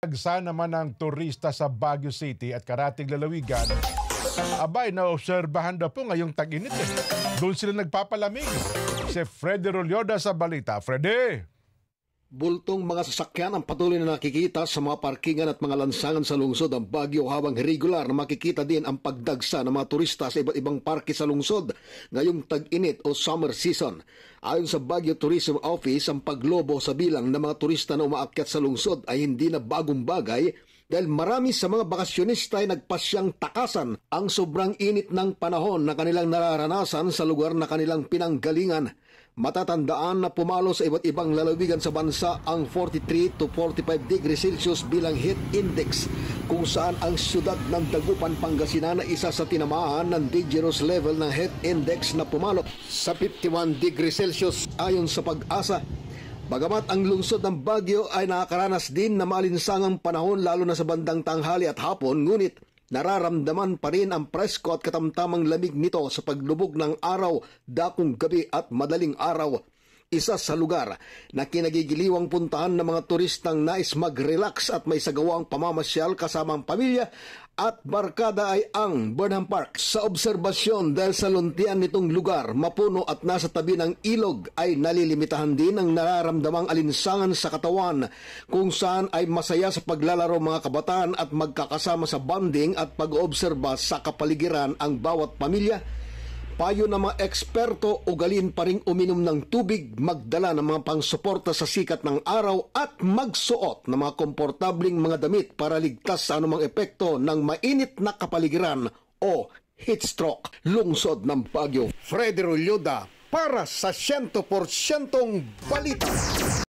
Dagsa naman ng turista sa Baguio City at karatig lalawigan, abay, naobserbahan daw po ngayong tag-init eh. Doon sila nagpapalamig. Si Freddy Rolyoda sa balita. Freddy! Bultong mga sasakyan ang patuloy na nakikita sa mga parkingan at mga lansangan sa lungsod ng Baguio habang regular na makikita din ang pagdagsa ng mga turista sa iba't ibang parke sa lungsod ngayong tag-init o summer season. Ayon sa Baguio Tourism Office, ang paglobo sa bilang ng mga turista na umaakyat sa lungsod ay hindi na bagong bagay dahil marami sa mga bakasyonista ay nagpasyang takasan ang sobrang init ng panahon na kanilang nararanasan sa lugar na kanilang pinanggalingan. Matatandaan na pumalo sa iba't ibang lalawigan sa bansa ang 43 to 45 degrees Celsius bilang heat index, kung saan ang siyudad ng Dagupan, Pangasinan na isa sa tinamaan ng dangerous level ng heat index na pumalo sa 51 degrees Celsius ayon sa Pag-asa. Bagamat ang lungsod ng Baguio ay nakakaranas din na maalinsangang panahon lalo na sa bandang tanghali at hapon, ngunit nararamdaman pa rin ang presko at katamtamang lamig nito sa paglubog ng araw, dakong gabi at madaling araw. Isa sa lugar na kinagigiliwang puntahan ng mga turistang nais mag-relax at may sagawang pamamasyal kasamang pamilya at barkada ay ang Burnham Park. Sa obserbasyon dahil sa luntian nitong lugar, mapuno at nasa tabi ng ilog, ay nalilimitahan din ang nararamdamang alinsangan sa katawan, kung saan ay masaya sa paglalaro mga kabataan at magkakasama sa bonding at pag-oobserba sa kapaligiran ang bawat pamilya. Payo ng mga eksperto, ugalin pa ring uminom ng tubig, magdala ng mga pangsuporta sa sikat ng araw at magsuot ng mga komportabling mga damit para ligtas sa anumang epekto ng mainit na kapaligiran o heat stroke. Lungsod ng Baguio, Freddy Rolyoda para sa 100% balita.